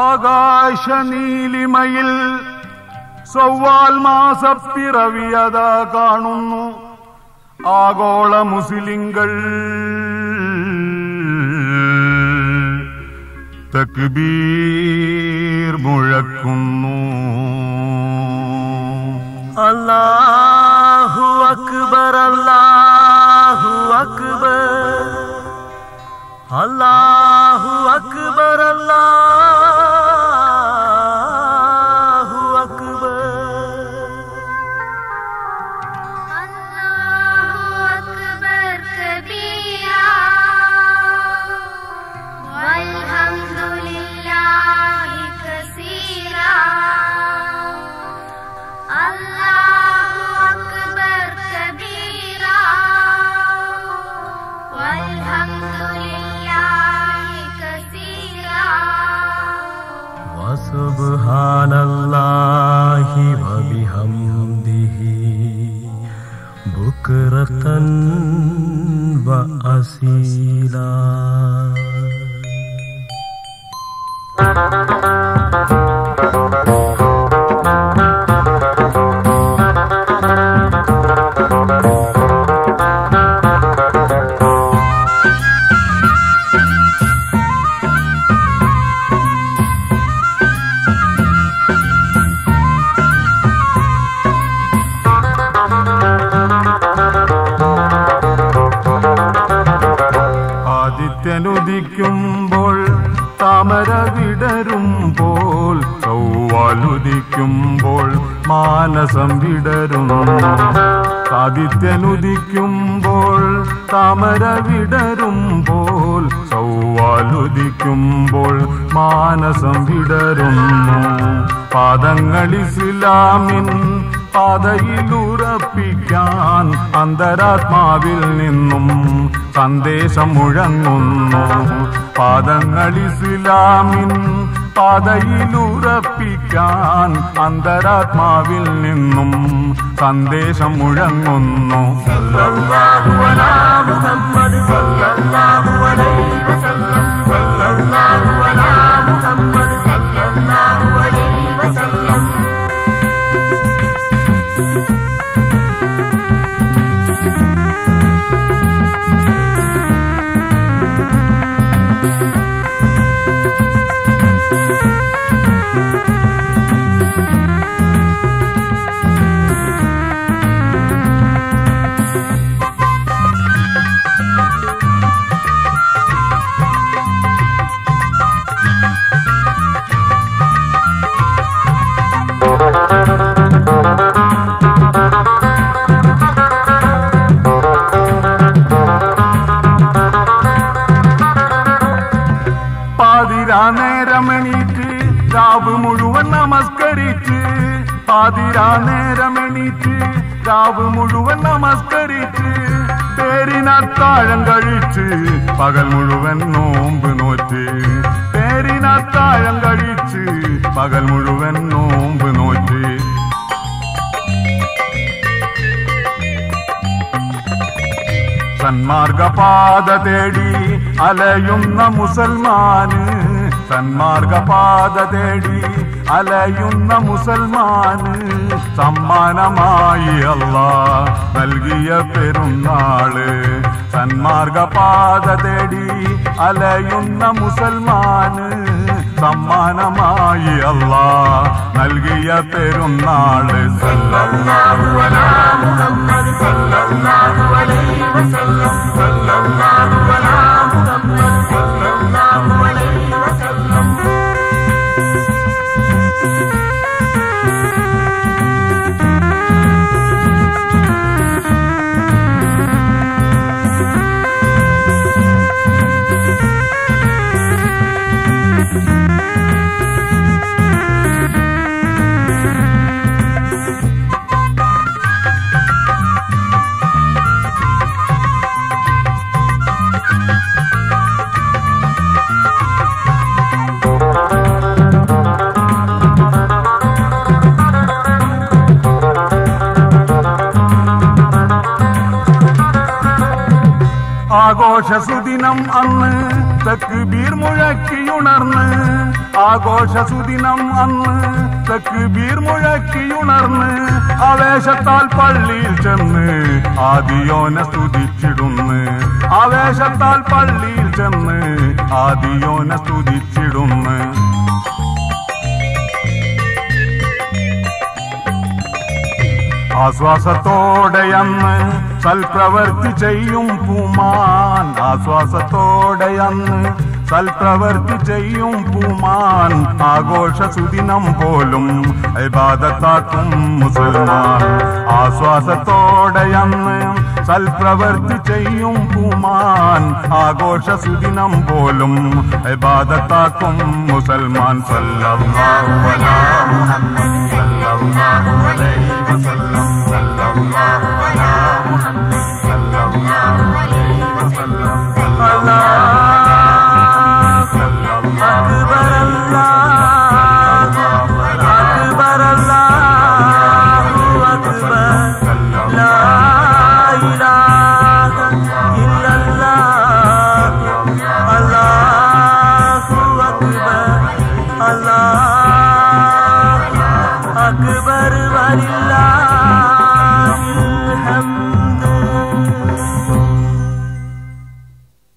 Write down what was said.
ആകാശനീലിമയിൽ സവ്വാൽ മാസപ്പിറവിയത കാണുന്നു. ആഗോള മുസ്ലിങ്ങൾ തക്ബീർ മുഴക്കുന്നു. അല്ലാഹു അക്ബർ അല്ലാഹു അക്ബർ അല്ലാഹു അക്ബർ അല്ലാഹു അക്ബർ അല്ലാഹു അക്ബർ കബീറാ വൽഹംദുലില്ലാഹി കസീറാ. അല്ലാഹു അക്ബർ കബീറാ വൽഹംദുലില്ലാഹി കസീറാ. വസുബ്ഹാനല്ലാഹി വബിഹംദിഹി ബുക്റതൻ വഅസീലാ. ആദിത്യനുദിക്കുമ്പോൾ താമര വിടരുമ്പോൾ ചൊവ്വാലുദിക്കുമ്പോൾ മാനസം വിടരുന്നു. ആദിത്യനുദിക്കുമ്പോൾ താമര വിടരുമ്പോൾ ചൊവ്വാലുദിക്കുമ്പോൾ മാനസം വിടരുന്നു. പാദങ്ങൾ ഇസ്ലാമിൻ പാതയിലുറപ്പിക്കാൻ അന്തരാത്മാവിൽ നിന്നും സന്ദേശം മുഴങ്ങുന്നു. പാദങ്ങൾ ഇസ്ലാമിൻ പാതയിലുറപ്പിക്കാൻ അന്തരാത്മാവിൽ നിന്നും സന്ദേശം മുഴങ്ങുന്നു. സല്ലല്ലാഹു അലാ മുഹമ്മദ് സല്ലല്ലാഹു അലൈഹി വസല്ലം സല്ലല്ലാഹു അലാ മുഹമ്മദ് സല്ലല്ലാഹു അലൈഹി വസല്ലം. പാതിരാനേരമെണീറ്റ് രാവ് മുഴുവൻ നമസ്കരിച്ച് പാതിരാനേരമെണീറ്റ് രാവ് മുഴുവൻ നമസ്കരിച്ച് പേരിനത്താഴം കഴിച്ച് പകൽ മുഴുവൻ നോമ്പ് നോറ്റ് പേരിനത്താഴം കഴിച്ച് പകൽ മുഴുവൻ നോമ്പ് നോറ്റ്. സന്മാർഗപാത തേടി അലയുന്ന മുസൽമാന് സന്മാർഗപാത തേടി അലയുന്ന മുസൽമാന് സമ്മാനമായി അല്ലാഹ് നൽകിയ പെരുന്നാള്. സന്മാർഗപാത തേടി അലയുന്ന മുസൽമാന് സമ്മാനമായി അല്ലാഹ് നൽകിയ പെരുന്നാള്. സല്ലല്ലാഹു അലാ മുഹമ്മദ് സല്ലല്ലാഹു അലൈഹി വസല്ലം സല്ലല്ലാഹു അലാ മുഹമ്മദ് സല്ലല്ലാഹു അലൈഹി വസല്ലം. ആഘോഷ സുദിനം അന്ന് തക്ബീർ മുഴക്കിയുണർന്ന് ആഘോഷ സുദിനം അന്ന് തക്ബീർ മുഴക്കിയുണർന്ന് ആവേശത്താൽ പള്ളിയിൽ ചെന്ന് ആദിയോനെ സ്തുതിച്ചിടുന്ന് ആവേശത്താൽ പള്ളിയിൽ ചെന്ന് ആദിയോനെ സ്തുതിച്ചിടുന്ന് ആശ്വാസത്തോടെയന്ന് സൽപ്രവൃത്തി ചെയ്യും പൂമാൻ ആശ്വാസത്തോടെയന്ന് സൽപ്രവൃത്തി ചെയ്യും പൂമാൻ ആഘോഷ സുദിനം പോലും ഇബാദത്താക്കും മുസൽമാൻ ആശ്വാസത്തോടെയന്ന് സൽപ്രവൃത്തി ചെയ്യും പൂമാൻ ആഘോഷ സുദിനം പോലും ഇബാദത്താക്കും മുസൽമാൻ സല്ലല്ലാഹു അലാ മുഹമ്മദ് സല്ലല്ലാഹു അലൈഹി വസല്ലം സല്ലല്ലാഹു അലാ മുഹമ്മദ് സല്ലല്ലാഹു അലൈഹി വസല്ലം അക്ബർ അല്ലാഹു അക്ബർ അല്ലാഹു അക്ബർ ലാ ഇലാഹ ഇല്ലല്ലാഹ് അല്ലാഹു അക്ബർ അല്ലാഹു അക്ബർ വലില്ലാഹിൽ ഹംദ്